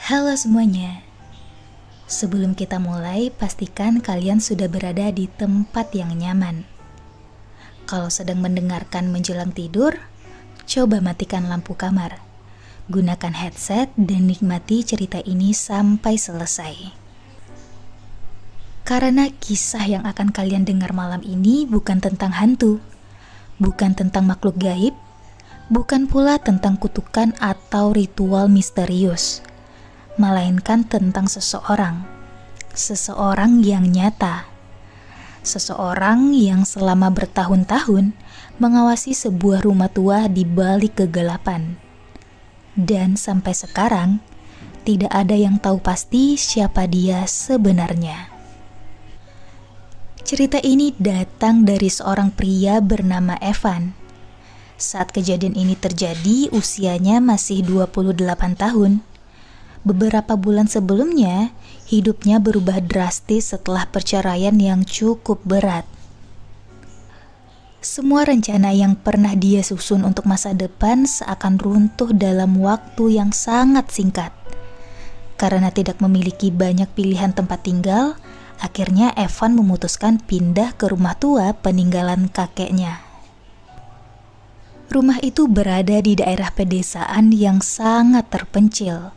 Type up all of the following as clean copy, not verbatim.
Halo semuanya. Sebelum kita mulai, pastikan kalian sudah berada di tempat yang nyaman. Kalau sedang mendengarkan menjelang tidur, coba matikan lampu kamar. Gunakan headset dan nikmati cerita ini sampai selesai. Karena kisah yang akan kalian dengar malam ini bukan tentang hantu, bukan tentang makhluk gaib, bukan pula tentang kutukan atau ritual misterius, melainkan tentang seseorang yang nyata, seseorang yang selama bertahun-tahun mengawasi sebuah rumah tua di balik kegelapan. Dan sampai sekarang, tidak ada yang tahu pasti siapa dia sebenarnya. Cerita ini datang dari seorang pria bernama Evan. Saat kejadian ini terjadi, usianya masih 28 tahun. Beberapa bulan sebelumnya, hidupnya berubah drastis setelah perceraian yang cukup berat. Semua rencana yang pernah dia susun untuk masa depan seakan runtuh dalam waktu yang sangat singkat. Karena tidak memiliki banyak pilihan tempat tinggal, akhirnya Evan memutuskan pindah ke rumah tua peninggalan kakeknya. Rumah itu berada di daerah pedesaan yang sangat terpencil.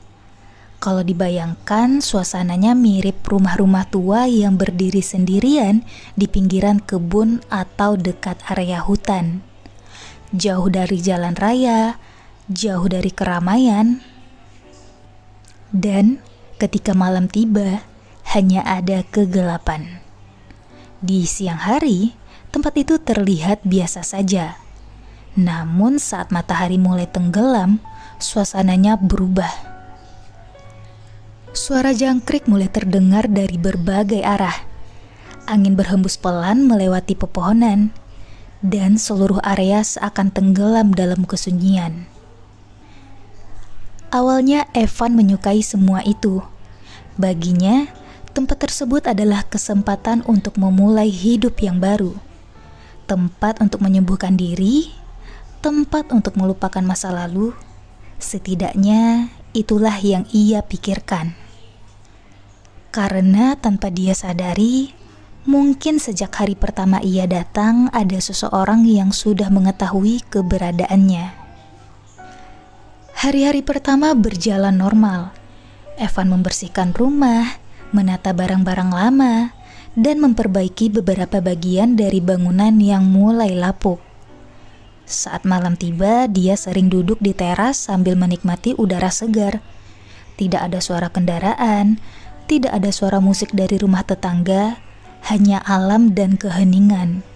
Kalau dibayangkan, suasananya mirip rumah-rumah tua yang berdiri sendirian di pinggiran kebun atau dekat area hutan. Jauh dari jalan raya, jauh dari keramaian. Dan ketika malam tiba, hanya ada kegelapan. Di siang hari, tempat itu terlihat biasa saja. Namun saat matahari mulai tenggelam, suasananya berubah. Suara jangkrik mulai terdengar dari berbagai arah. Angin berhembus pelan melewati pepohonan, dan seluruh area seakan tenggelam dalam kesunyian. Awalnya Evan menyukai semua itu. Baginya, tempat tersebut adalah kesempatan untuk memulai hidup yang baru. Tempat untuk menyembuhkan diri, tempat untuk melupakan masa lalu. Setidaknya itulah yang ia pikirkan. Karena tanpa dia sadari, mungkin sejak hari pertama ia datang ada seseorang yang sudah mengetahui keberadaannya. Hari-hari pertama berjalan normal. Evan membersihkan rumah, menata barang-barang lama, dan memperbaiki beberapa bagian dari bangunan yang mulai lapuk. Saat malam tiba, dia sering duduk di teras sambil menikmati udara segar. Tidak ada suara kendaraan, tidak ada suara musik dari rumah tetangga, hanya alam dan keheningan.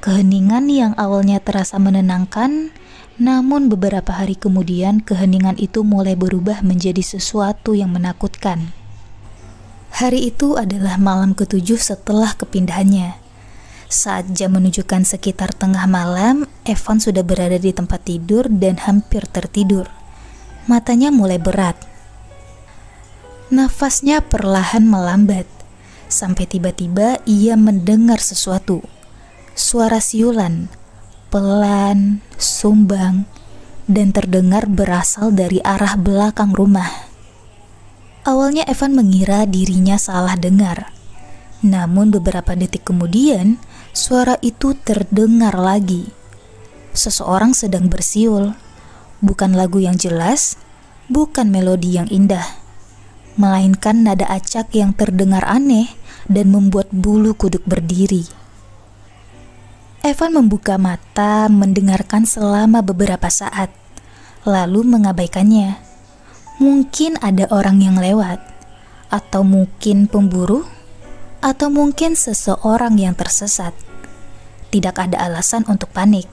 Keheningan yang awalnya terasa menenangkan, namun beberapa hari kemudian keheningan itu mulai berubah menjadi sesuatu yang menakutkan. Hari itu adalah malam ketujuh setelah kepindahannya. Saat jam menunjukkan sekitar tengah malam, Evan sudah berada di tempat tidur dan hampir tertidur. Matanya mulai berat. Nafasnya perlahan melambat, sampai tiba-tiba ia mendengar sesuatu. Suara siulan, pelan, sumbang, dan terdengar berasal dari arah belakang rumah. Awalnya Evan mengira dirinya salah dengar. Namun beberapa detik kemudian, suara itu terdengar lagi. Seseorang sedang bersiul. Bukan lagu yang jelas, bukan melodi yang indah, melainkan nada acak yang terdengar aneh dan membuat bulu kuduk berdiri. Evan membuka mata mendengarkan selama beberapa saat, lalu mengabaikannya. Mungkin ada orang yang lewat, atau mungkin pemburu, atau mungkin seseorang yang tersesat. Tidak ada alasan untuk panik.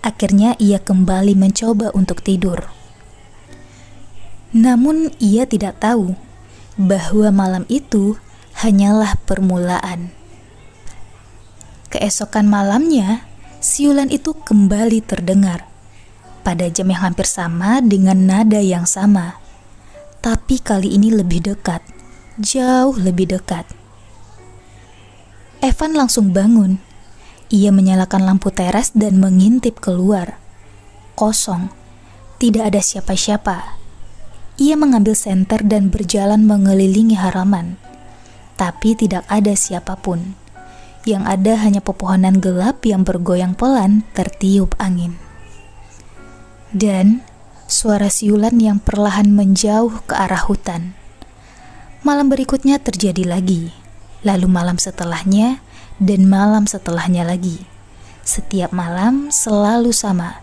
Akhirnya ia kembali mencoba untuk tidur. Namun ia tidak tahu bahwa malam itu hanyalah permulaan. Keesokan malamnya, siulan itu kembali terdengar pada jam yang hampir sama dengan nada yang sama. Tapi kali ini lebih dekat, jauh lebih dekat. Evan langsung bangun. Ia menyalakan lampu teras dan mengintip keluar. Kosong, tidak ada siapa-siapa. Ia mengambil senter dan berjalan mengelilingi halaman. Tapi tidak ada siapapun. Yang ada hanya pepohonan gelap yang bergoyang pelan tertiup angin. Dan suara siulan yang perlahan menjauh ke arah hutan. Malam berikutnya terjadi lagi, lalu malam setelahnya, dan malam setelahnya lagi. Setiap malam selalu sama,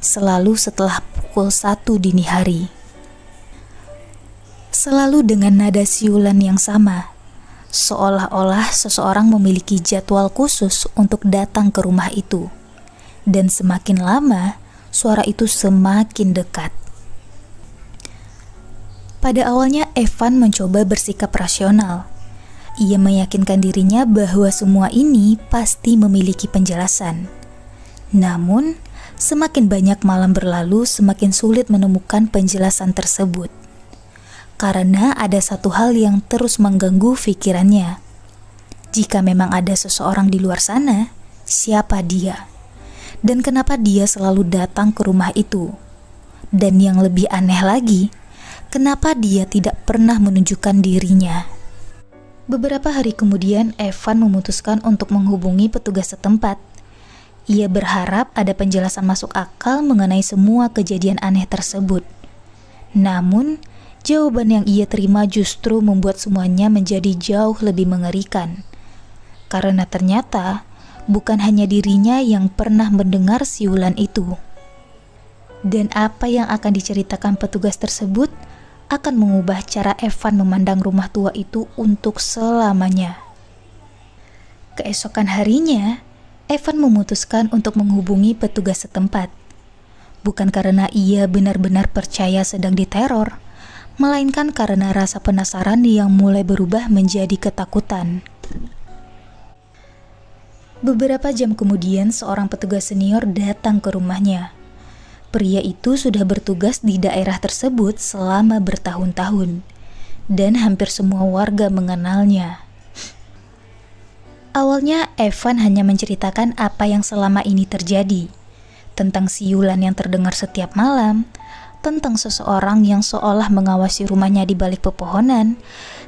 selalu setelah pukul 1 dini hari. Selalu dengan nada siulan yang sama, seolah-olah seseorang memiliki jadwal khusus untuk datang ke rumah itu. Dan semakin lama, suara itu semakin dekat. Pada awalnya Evan mencoba bersikap rasional. Ia meyakinkan dirinya bahwa semua ini pasti memiliki penjelasan. Namun, semakin banyak malam berlalu, semakin sulit menemukan penjelasan tersebut. Karena ada satu hal yang terus mengganggu pikirannya. Jika memang ada seseorang di luar sana, siapa dia? Dan kenapa dia selalu datang ke rumah itu? Dan yang lebih aneh lagi, kenapa dia tidak pernah menunjukkan dirinya? Beberapa hari kemudian, Evan memutuskan untuk menghubungi petugas setempat. Ia berharap ada penjelasan masuk akal mengenai semua kejadian aneh tersebut. Namun, jawaban yang ia terima justru membuat semuanya menjadi jauh lebih mengerikan. Karena ternyata, bukan hanya dirinya yang pernah mendengar siulan itu. Dan apa yang akan diceritakan petugas tersebut akan mengubah cara Evan memandang rumah tua itu untuk selamanya. Keesokan harinya, Evan memutuskan untuk menghubungi petugas setempat. Bukan karena ia benar-benar percaya sedang diteror, melainkan karena rasa penasaran yang mulai berubah menjadi ketakutan. Beberapa jam kemudian, seorang petugas senior datang ke rumahnya. Pria itu sudah bertugas di daerah tersebut selama bertahun-tahun, dan hampir semua warga mengenalnya. Awalnya, Evan hanya menceritakan apa yang selama ini terjadi, tentang siulan yang terdengar setiap malam, tentang seseorang yang seolah mengawasi rumahnya di balik pepohonan,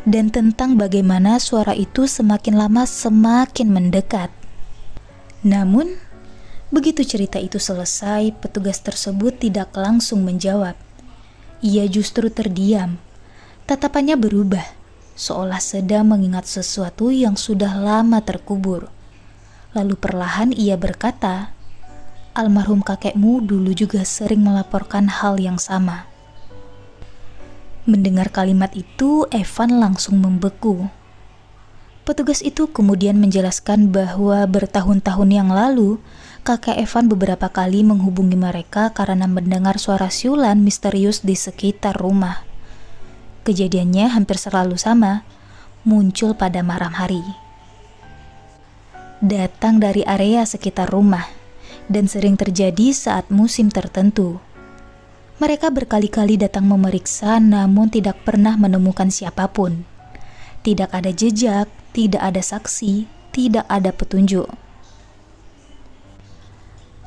dan tentang bagaimana suara itu semakin lama semakin mendekat. Namun, begitu cerita itu selesai, petugas tersebut tidak langsung menjawab. Ia justru terdiam. Tatapannya berubah, seolah sedang mengingat sesuatu yang sudah lama terkubur. Lalu perlahan ia berkata, "Almarhum kakekmu dulu juga sering melaporkan hal yang sama." Mendengar kalimat itu, Evan langsung membeku. Petugas itu kemudian menjelaskan bahwa bertahun-tahun yang lalu, kakek Evan beberapa kali menghubungi mereka karena mendengar suara siulan misterius di sekitar rumah. Kejadiannya hampir selalu sama, muncul pada malam hari. Datang dari area sekitar rumah, dan sering terjadi saat musim tertentu. Mereka berkali-kali datang memeriksa, namun tidak pernah menemukan siapapun. Tidak ada jejak, tidak ada saksi, tidak ada petunjuk.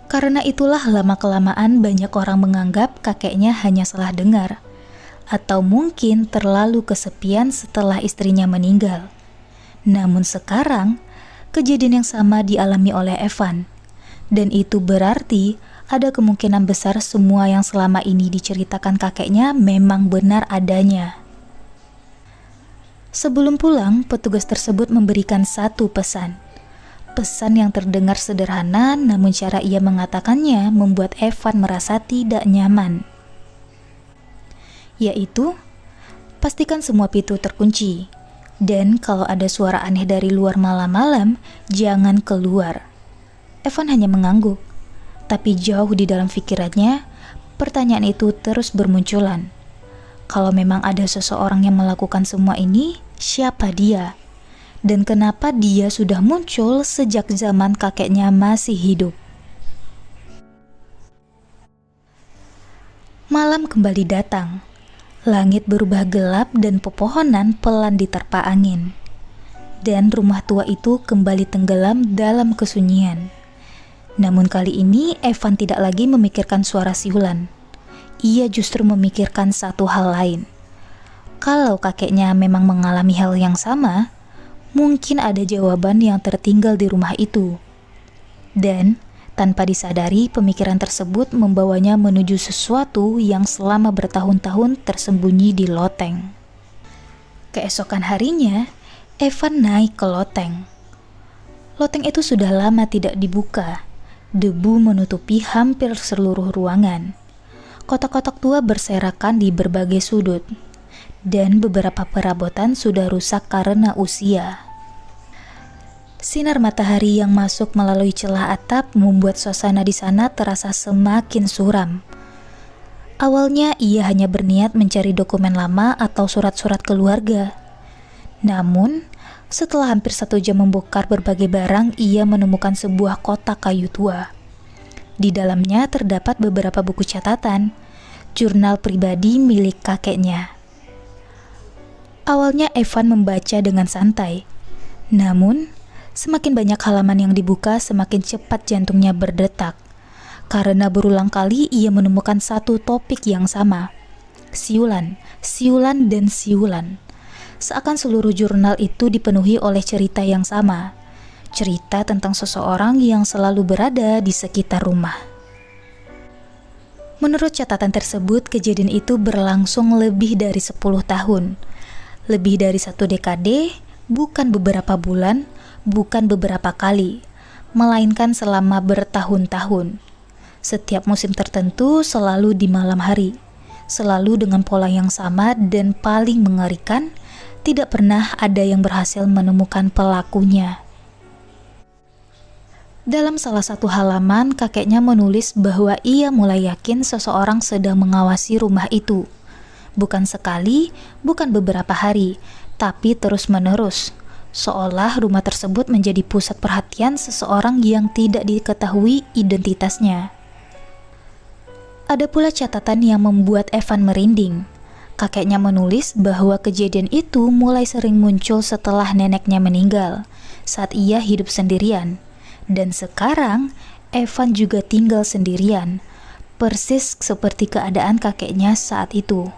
Karena itulah lama-kelamaan banyak orang menganggap kakeknya hanya salah dengar, atau mungkin terlalu kesepian setelah istrinya meninggal. Namun sekarang, kejadian yang sama dialami oleh Evan, dan itu berarti ada kemungkinan besar semua yang selama ini diceritakan kakeknya memang benar adanya. Sebelum pulang, petugas tersebut memberikan satu pesan. Pesan yang terdengar sederhana, namun cara ia mengatakannya membuat Evan merasa tidak nyaman. Yaitu, pastikan semua pintu terkunci. Dan kalau ada suara aneh dari luar malam-malam, jangan keluar. Evan hanya mengangguk. Tapi jauh di dalam pikirannya, pertanyaan itu terus bermunculan. Kalau memang ada seseorang yang melakukan semua ini, siapa dia? Dan kenapa dia sudah muncul sejak zaman kakeknya masih hidup? Malam kembali datang. Langit berubah gelap dan pepohonan pelan diterpa angin. Dan rumah tua itu kembali tenggelam dalam kesunyian. Namun kali ini Evan tidak lagi memikirkan suara siulan. ia justru memikirkan satu hal lain. Kalau kakeknya memang mengalami hal yang sama, mungkin ada jawaban yang tertinggal di rumah itu. Dan tanpa disadari, pemikiran tersebut membawanya menuju sesuatu yang selama bertahun-tahun tersembunyi di loteng. Keesokan harinya, Evan naik ke loteng. Loteng itu sudah lama tidak dibuka. Debu menutupi hampir seluruh ruangan. Kotak-kotak tua berserakan di berbagai sudut, dan beberapa perabotan sudah rusak karena usia. Sinar matahari yang masuk melalui celah atap membuat suasana di sana terasa semakin suram. Awalnya ia hanya berniat mencari dokumen lama atau surat-surat keluarga. Namun, setelah hampir 1 jam membongkar berbagai barang, ia menemukan sebuah kotak kayu tua. Di dalamnya terdapat beberapa buku catatan, jurnal pribadi milik kakeknya. Awalnya Evan membaca dengan santai. Namun, semakin banyak halaman yang dibuka, semakin cepat jantungnya berdetak. Karena berulang kali ia menemukan satu topik yang sama. Siulan, siulan, dan siulan. Seakan seluruh jurnal itu dipenuhi oleh cerita yang sama. Cerita tentang seseorang yang selalu berada di sekitar rumah. Menurut catatan tersebut, kejadian itu berlangsung lebih dari 10 tahun. Lebih dari 1 dekade, bukan beberapa bulan, bukan beberapa kali, melainkan selama bertahun-tahun. Setiap musim tertentu selalu di malam hari, selalu dengan pola yang sama, dan paling mengerikan, tidak pernah ada yang berhasil menemukan pelakunya. Dalam salah satu halaman, kakeknya menulis bahwa ia mulai yakin seseorang sedang mengawasi rumah itu. Bukan sekali, bukan beberapa hari, tapi terus-menerus. Seolah rumah tersebut menjadi pusat perhatian seseorang yang tidak diketahui identitasnya. Ada pula catatan yang membuat Evan merinding. Kakeknya menulis bahwa kejadian itu mulai sering muncul setelah neneknya meninggal, saat ia hidup sendirian. Dan sekarang, Evan juga tinggal sendirian, persis seperti keadaan kakeknya saat itu.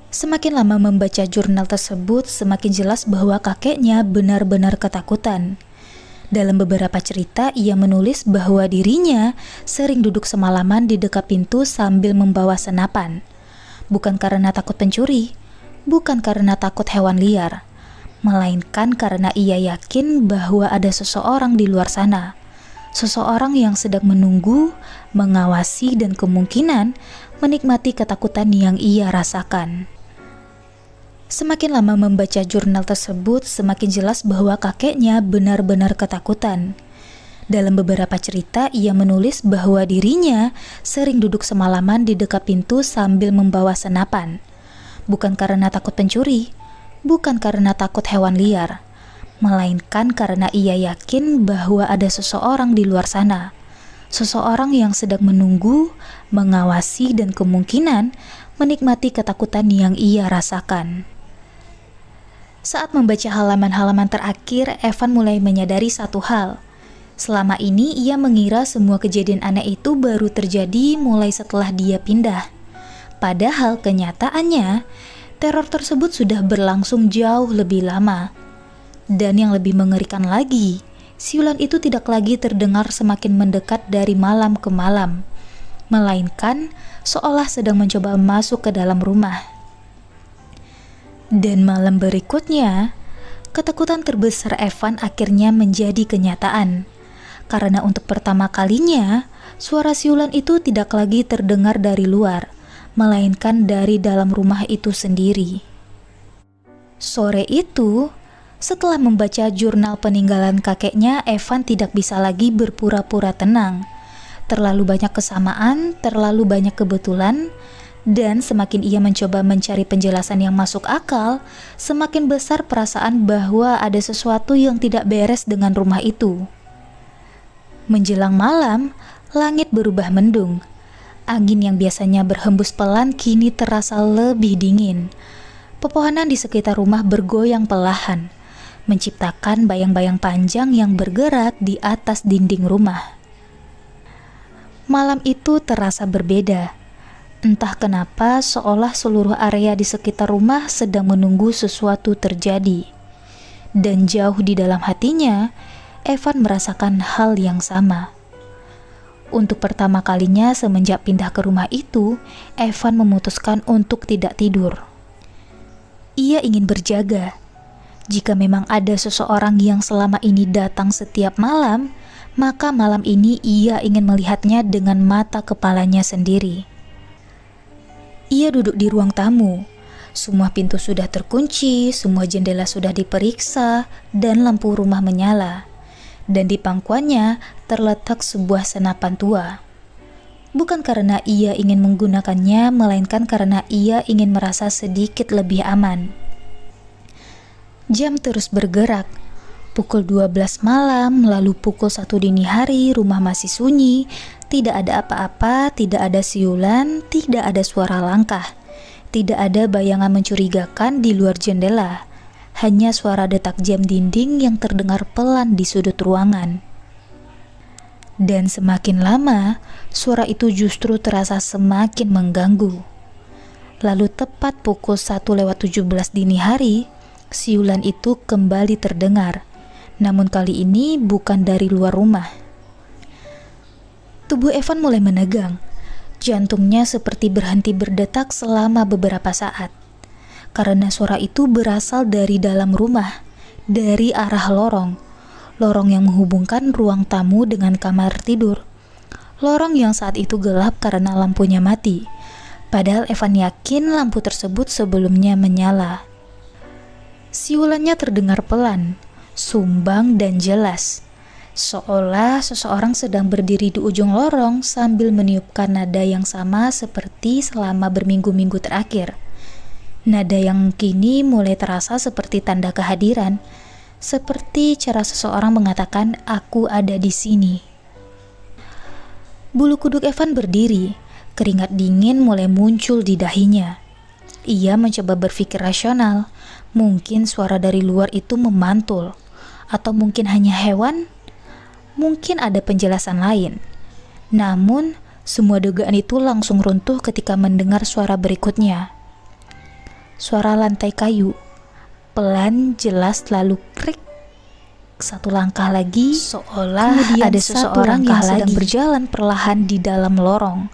Semakin lama membaca jurnal tersebut, semakin jelas bahwa kakeknya benar-benar ketakutan. Dalam beberapa cerita, ia menulis bahwa dirinya sering duduk semalaman di dekat pintu sambil membawa senapan. Bukan karena takut pencuri, bukan karena takut hewan liar, melainkan karena ia yakin bahwa ada seseorang di luar sana, seseorang yang sedang menunggu, mengawasi, dan kemungkinan menikmati ketakutan yang ia rasakan. Semakin lama membaca jurnal tersebut, semakin jelas bahwa kakeknya benar-benar ketakutan. Dalam beberapa cerita, ia menulis bahwa dirinya sering duduk semalaman di dekat pintu sambil membawa senapan. Bukan karena takut pencuri, bukan karena takut hewan liar, melainkan karena ia yakin bahwa ada seseorang di luar sana, seseorang yang sedang menunggu, mengawasi, dan kemungkinan menikmati ketakutan yang ia rasakan. Saat membaca halaman-halaman terakhir, Evan mulai menyadari satu hal. Selama ini ia mengira semua kejadian aneh itu baru terjadi mulai setelah dia pindah. Padahal kenyataannya, teror tersebut sudah berlangsung jauh lebih lama. Dan yang lebih mengerikan lagi, siulan itu tidak lagi terdengar semakin mendekat dari malam ke malam, melainkan seolah sedang mencoba masuk ke dalam rumah. Dan malam berikutnya, ketakutan terbesar Evan akhirnya menjadi kenyataan. Karena untuk pertama kalinya, suara siulan itu tidak lagi terdengar dari luar, melainkan dari dalam rumah itu sendiri. Sore itu, setelah membaca jurnal peninggalan kakeknya, Evan tidak bisa lagi berpura-pura tenang. Terlalu banyak kesamaan, terlalu banyak kebetulan, dan semakin ia mencoba mencari penjelasan yang masuk akal, semakin besar perasaan bahwa ada sesuatu yang tidak beres dengan rumah itu. Menjelang malam, langit berubah mendung. Angin yang biasanya berhembus pelan kini terasa lebih dingin. Pepohonan di sekitar rumah bergoyang perlahan, menciptakan bayang-bayang panjang yang bergerak di atas dinding rumah. Malam itu terasa berbeda. Entah kenapa seolah seluruh area di sekitar rumah sedang menunggu sesuatu terjadi. Dan jauh di dalam hatinya, Evan merasakan hal yang sama. Untuk pertama kalinya semenjak pindah ke rumah itu, Evan memutuskan untuk tidak tidur. Ia ingin berjaga. Jika memang ada seseorang yang selama ini datang setiap malam, maka malam ini ia ingin melihatnya dengan mata kepalanya sendiri. Ia duduk di ruang tamu. Semua pintu sudah terkunci, semua jendela sudah diperiksa, dan lampu rumah menyala. Dan di pangkuannya terletak sebuah senapan tua. Bukan karena ia ingin menggunakannya, melainkan karena ia ingin merasa sedikit lebih aman. Jam terus bergerak. Pukul 12 malam, lalu pukul 1 dini hari, rumah masih sunyi. Tidak ada apa-apa, tidak ada siulan, tidak ada suara langkah. Tidak ada bayangan mencurigakan di luar jendela. Hanya suara detak jam dinding yang terdengar pelan di sudut ruangan. Dan semakin lama, suara itu justru terasa semakin mengganggu. Lalu tepat pukul 1:17 dini hari, siulan itu kembali terdengar. Namun kali ini bukan dari luar rumah. Tubuh Evan mulai menegang. Jantungnya seperti berhenti berdetak selama beberapa saat. Karena suara itu berasal dari dalam rumah, dari arah lorong yang menghubungkan ruang tamu dengan kamar tidur. Lorong yang saat itu gelap karena lampunya mati. Padahal Evan yakin lampu tersebut sebelumnya menyala. Siulannya terdengar pelan, sumbang dan jelas. Seolah seseorang sedang berdiri di ujung lorong sambil meniupkan nada yang sama seperti selama berminggu-minggu terakhir. Nada yang kini mulai terasa seperti tanda kehadiran, seperti cara seseorang mengatakan, "Aku ada di sini." Bulu kuduk Evan berdiri, keringat dingin mulai muncul di dahinya. Ia mencoba berpikir rasional, mungkin suara dari luar itu memantul, atau mungkin hanya hewan, mungkin ada penjelasan lain. Namun, semua dugaan itu langsung runtuh ketika mendengar suara berikutnya. Suara lantai kayu, pelan, jelas, lalu krik. Satu langkah lagi, seolah kemudian ada seseorang yang sedang berjalan perlahan di dalam lorong,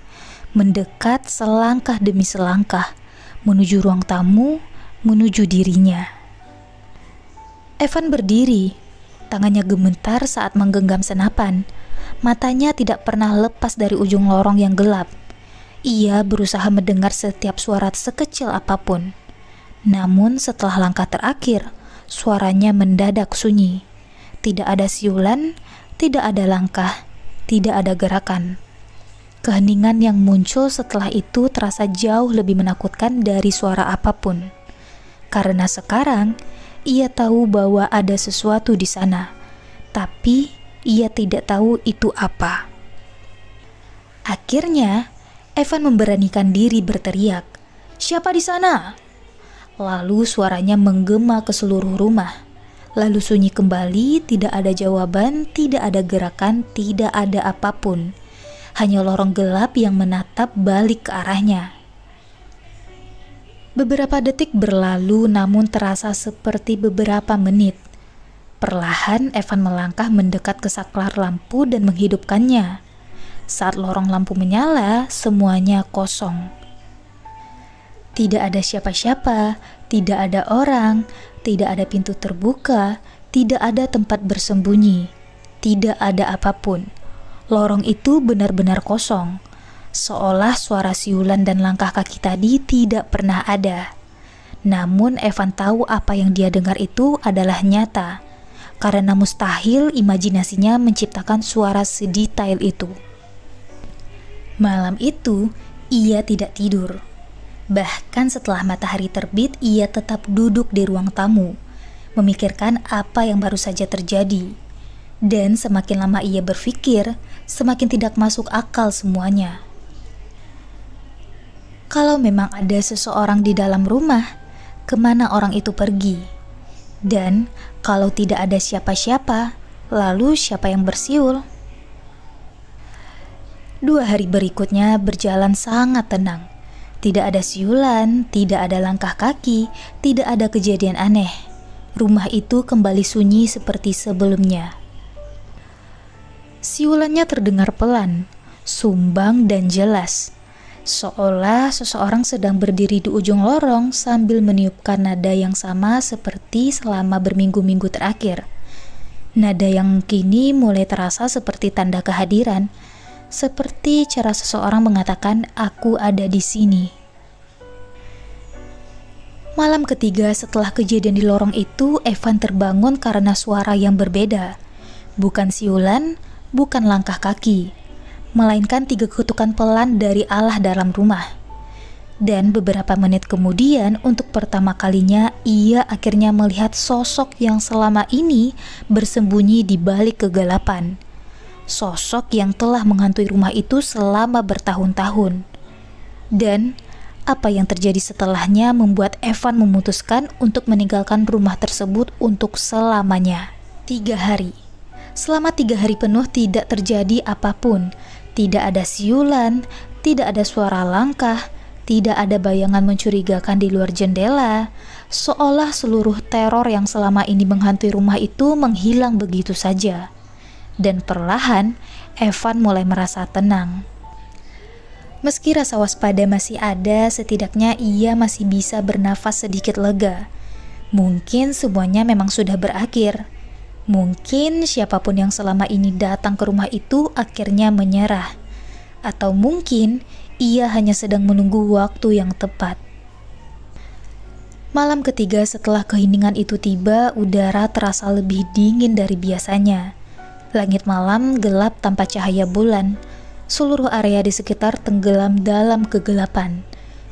mendekat selangkah demi selangkah, menuju ruang tamu, menuju dirinya. Evan berdiri, tangannya gemetar saat menggenggam senapan. Matanya tidak pernah lepas dari ujung lorong yang gelap. Ia berusaha mendengar setiap suara sekecil apapun. Namun setelah langkah terakhir, suaranya mendadak sunyi. Tidak ada siulan, tidak ada langkah, tidak ada gerakan. Keheningan yang muncul setelah itu terasa jauh lebih menakutkan dari suara apapun. Karena sekarang, ia tahu bahwa ada sesuatu di sana, tapi ia tidak tahu itu apa. Akhirnya, Evan memberanikan diri berteriak, "Siapa di sana?" Lalu suaranya menggema ke seluruh rumah. Lalu sunyi kembali, tidak ada jawaban, tidak ada gerakan, tidak ada apapun. Hanya lorong gelap yang menatap balik ke arahnya. Beberapa detik berlalu namun terasa seperti beberapa menit. Perlahan Evan melangkah mendekat ke saklar lampu dan menghidupkannya. Saat lorong lampu menyala, semuanya kosong. Tidak ada siapa-siapa, tidak ada orang, tidak ada pintu terbuka, tidak ada tempat bersembunyi, tidak ada apapun. Lorong itu benar-benar kosong, seolah suara siulan dan langkah kaki tadi tidak pernah ada. Namun Evan tahu apa yang dia dengar itu adalah nyata, karena mustahil imajinasinya menciptakan suara sedetail itu. Malam itu, ia tidak tidur. Bahkan setelah matahari terbit, ia tetap duduk di ruang tamu, memikirkan apa yang baru saja terjadi. Dan semakin lama ia berpikir, semakin tidak masuk akal semuanya. Kalau memang ada seseorang di dalam rumah, kemana orang itu pergi? Dan kalau tidak ada siapa-siapa, lalu siapa yang bersiul? 2 hari berikutnya berjalan sangat tenang. Tidak ada siulan, tidak ada langkah kaki, tidak ada kejadian aneh. Rumah itu kembali sunyi seperti sebelumnya. Siulannya terdengar pelan, sumbang dan jelas, seolah seseorang sedang berdiri di ujung lorong sambil meniupkan nada yang sama seperti selama berminggu-minggu terakhir. Nada yang kini mulai terasa seperti tanda kehadiran, seperti cara seseorang mengatakan, "Aku ada di sini." Malam ketiga setelah kejadian di lorong itu, Evan terbangun karena suara yang berbeda. Bukan siulan, bukan langkah kaki, melainkan 3 ketukan pelan dari Allah dalam rumah. Dan beberapa menit kemudian, untuk pertama kalinya, ia akhirnya melihat sosok yang selama ini bersembunyi di balik kegelapan. Sosok yang telah menghantui rumah itu selama bertahun-tahun. Dan apa yang terjadi setelahnya membuat Evan memutuskan untuk meninggalkan rumah tersebut untuk selamanya. 3 hari. Selama 3 hari penuh tidak terjadi apapun. Tidak ada siulan, tidak ada suara langkah, tidak ada bayangan mencurigakan di luar jendela. Seolah seluruh teror yang selama ini menghantui rumah itu menghilang begitu saja. Dan perlahan, Evan mulai merasa tenang. Meski rasa waspada masih ada, setidaknya ia masih bisa bernafas sedikit lega. Mungkin semuanya memang sudah berakhir. Mungkin siapapun yang selama ini datang ke rumah itu akhirnya menyerah. Atau mungkin ia hanya sedang menunggu waktu yang tepat. Malam ketiga setelah keheningan itu tiba, udara terasa lebih dingin dari biasanya. Langit malam gelap tanpa cahaya bulan. Seluruh area di sekitar tenggelam dalam kegelapan.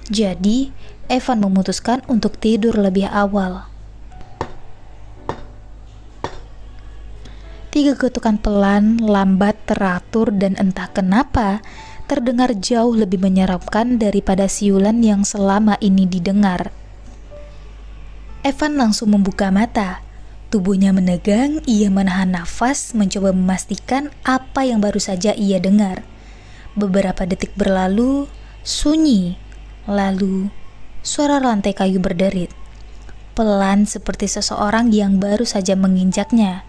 Jadi, Evan memutuskan untuk tidur lebih awal. 3 ketukan pelan, lambat, teratur, dan entah kenapa terdengar jauh lebih menyeramkan daripada siulan yang selama ini didengar. Evan langsung membuka mata. Tubuhnya menegang, ia menahan nafas, mencoba memastikan apa yang baru saja ia dengar. Beberapa detik berlalu, sunyi. Lalu, suara lantai kayu berderit. Pelan seperti seseorang yang baru saja menginjaknya.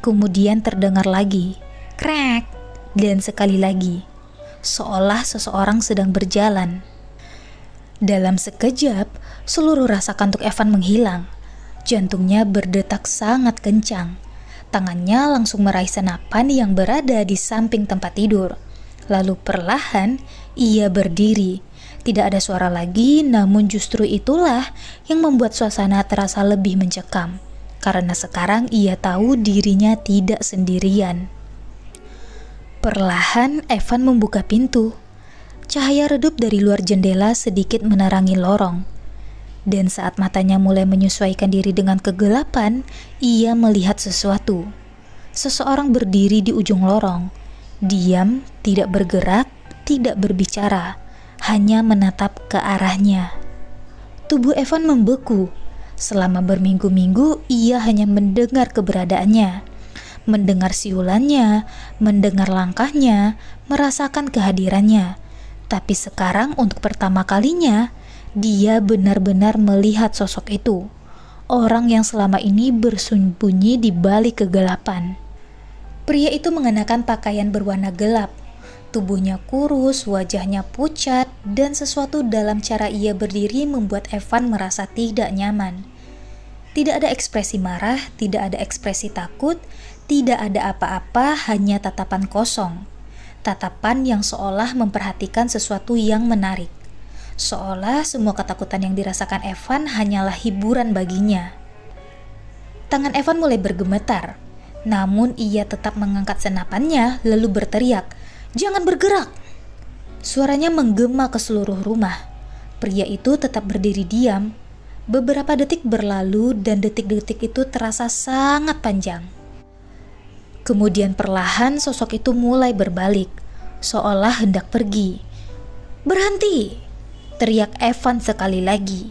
Kemudian terdengar lagi, krek, dan sekali lagi. Seolah seseorang sedang berjalan. Dalam sekejap, seluruh rasa kantuk Evan menghilang. Jantungnya berdetak sangat kencang. Tangannya langsung meraih senapan yang berada di samping tempat tidur. Lalu perlahan, ia berdiri. Tidak ada suara lagi, namun justru itulah yang membuat suasana terasa lebih mencekam. Karena sekarang ia tahu dirinya tidak sendirian. Perlahan, Evan membuka pintu. Cahaya redup dari luar jendela sedikit menerangi lorong. Dan saat matanya mulai menyesuaikan diri dengan kegelapan, ia melihat sesuatu. Seseorang berdiri di ujung lorong. Diam, tidak bergerak, tidak berbicara, hanya menatap ke arahnya. Tubuh Evan membeku. Selama berminggu-minggu, ia hanya mendengar keberadaannya. Mendengar siulannya, mendengar langkahnya, merasakan kehadirannya. Tapi sekarang untuk pertama kalinya, dia benar-benar melihat sosok itu. Orang yang selama ini bersembunyi di balik kegelapan. Pria itu mengenakan pakaian berwarna gelap. Tubuhnya kurus, wajahnya pucat, dan sesuatu dalam cara ia berdiri membuat Evan merasa tidak nyaman. Tidak ada ekspresi marah, tidak ada ekspresi takut, tidak ada apa-apa, hanya tatapan kosong. Tatapan yang seolah memperhatikan sesuatu yang menarik. Seolah semua ketakutan yang dirasakan Evan hanyalah hiburan baginya. Tangan Evan mulai bergemetar, namun ia tetap mengangkat senapannya lalu berteriak, "Jangan bergerak!" Suaranya menggema ke seluruh rumah. Pria itu tetap berdiri diam. Beberapa detik berlalu dan detik-detik itu terasa sangat panjang. Kemudian perlahan sosok itu mulai berbalik, seolah hendak pergi. "Berhenti!" teriak Evan sekali lagi.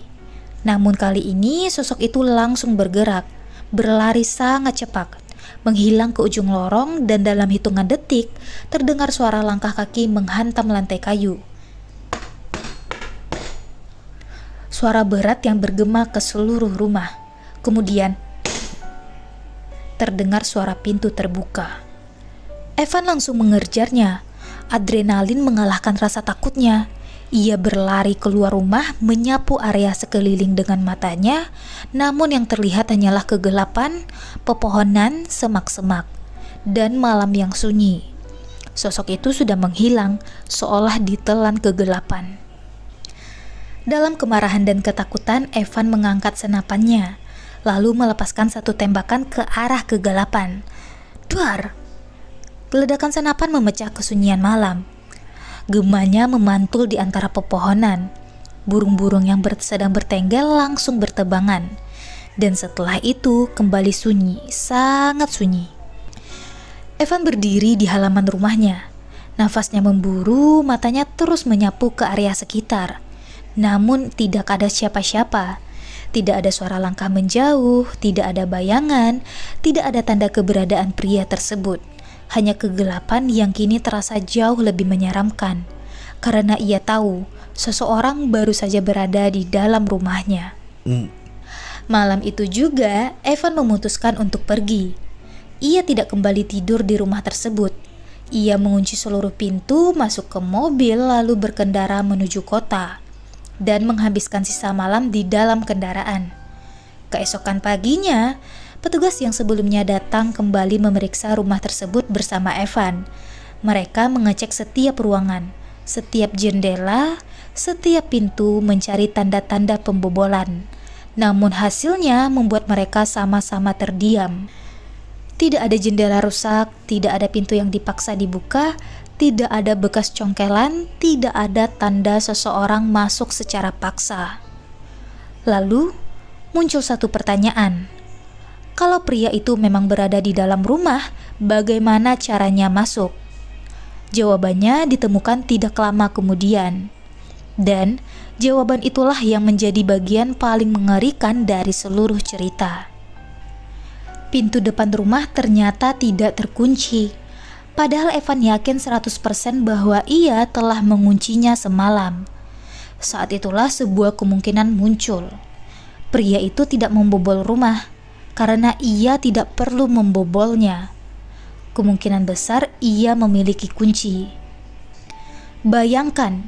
Namun kali ini sosok itu langsung bergerak, berlari sangat cepat, menghilang ke ujung lorong, dan dalam hitungan detik terdengar suara langkah kaki menghantam lantai kayu. suara berat yang bergema ke seluruh rumah. Kemudian terdengar suara pintu terbuka. Evan langsung mengejarnya. Adrenalin mengalahkan rasa takutnya. Ia berlari keluar rumah, menyapu area sekeliling dengan matanya, namun yang terlihat hanyalah kegelapan, pepohonan, semak-semak, dan malam yang sunyi. Sosok itu sudah menghilang, seolah ditelan kegelapan. Dalam kemarahan dan ketakutan, Evan mengangkat senapannya, lalu melepaskan satu tembakan ke arah kegelapan. Duar! Ledakan senapan memecah kesunyian malam. Gemanya memantul di antara pepohonan. Burung-burung yang sedang bertengger langsung bertebangan. Dan setelah itu kembali sunyi, sangat sunyi. Evan berdiri di halaman rumahnya. Nafasnya memburu, matanya terus menyapu ke area sekitar. Namun tidak ada siapa-siapa. Tidak ada suara langkah menjauh, tidak ada bayangan, tidak ada tanda keberadaan pria tersebut. Hanya kegelapan yang kini terasa jauh lebih menyeramkan, karena ia tahu seseorang baru saja berada di dalam rumahnya. Malam itu juga, Evan memutuskan untuk pergi. Ia tidak kembali tidur di rumah tersebut. Ia mengunci seluruh pintu, masuk ke mobil, lalu berkendara menuju kota, dan menghabiskan sisa malam di dalam kendaraan. Keesokan paginya, petugas yang sebelumnya datang kembali memeriksa rumah tersebut bersama Evan. Mereka mengecek setiap ruangan, setiap jendela, setiap pintu, mencari tanda-tanda pembobolan. Namun hasilnya membuat mereka sama-sama terdiam. Tidak ada jendela rusak, tidak ada pintu yang dipaksa dibuka, tidak ada bekas congkelan, tidak ada tanda seseorang masuk secara paksa. Lalu muncul satu pertanyaan. Kalau pria itu memang berada di dalam rumah, bagaimana caranya masuk? Jawabannya ditemukan tidak lama kemudian. Dan jawaban itulah yang menjadi bagian paling mengerikan dari seluruh cerita. Pintu depan rumah ternyata tidak terkunci. Padahal Evan yakin 100% bahwa ia telah menguncinya semalam. Saat itulah sebuah kemungkinan muncul. Pria itu tidak membobol rumah karena ia tidak perlu membobolnya. Kemungkinan besar ia memiliki kunci. Bayangkan,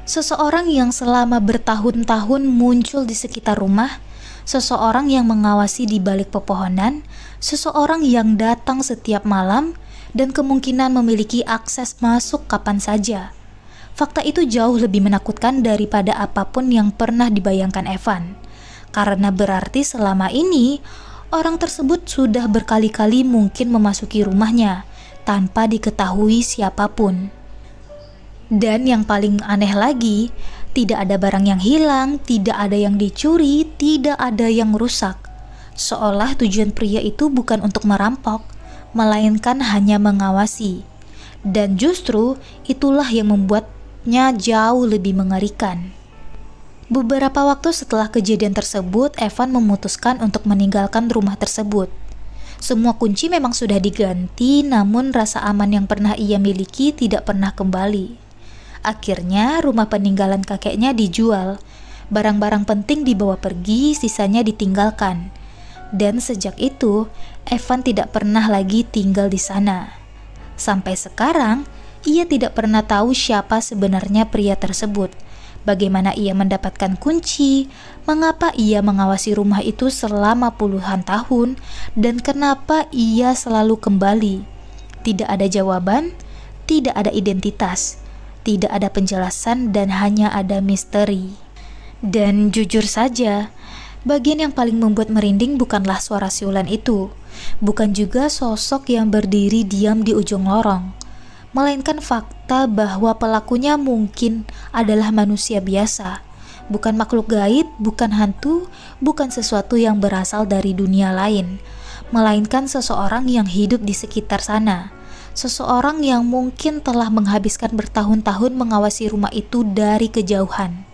seseorang yang selama bertahun-tahun muncul di sekitar rumah, seseorang yang mengawasi di balik pepohonan, seseorang yang datang setiap malam, dan kemungkinan memiliki akses masuk kapan saja. Fakta itu jauh lebih menakutkan daripada apapun yang pernah dibayangkan Evan, karena berarti selama ini orang tersebut sudah berkali-kali mungkin memasuki rumahnya tanpa diketahui siapapun. Dan yang paling aneh lagi, tidak ada barang yang hilang, tidak ada yang dicuri, tidak ada yang rusak. Seolah tujuan pria itu bukan untuk merampok, melainkan hanya mengawasi. Dan justru itulah yang membuatnya jauh lebih mengerikan. Beberapa waktu setelah kejadian tersebut, Evan memutuskan untuk meninggalkan rumah tersebut. Semua kunci memang sudah diganti, namun rasa aman yang pernah ia miliki tidak pernah kembali. Akhirnya, rumah peninggalan kakeknya dijual. Barang-barang penting dibawa pergi, sisanya ditinggalkan. Dan sejak itu, Evan tidak pernah lagi tinggal di sana. Sampai sekarang, ia tidak pernah tahu siapa sebenarnya pria tersebut. Bagaimana ia mendapatkan kunci, mengapa ia mengawasi rumah itu selama puluhan tahun, dan kenapa ia selalu kembali. Tidak ada jawaban, tidak ada identitas, tidak ada penjelasan, dan hanya ada misteri. Dan jujur saja, bagian yang paling membuat merinding bukanlah suara siulan itu, bukan juga sosok yang berdiri diam di ujung lorong, melainkan fakta bahwa pelakunya mungkin adalah manusia biasa, bukan makhluk gaib, bukan hantu, bukan sesuatu yang berasal dari dunia lain, melainkan seseorang yang hidup di sekitar sana, seseorang yang mungkin telah menghabiskan bertahun-tahun mengawasi rumah itu dari kejauhan.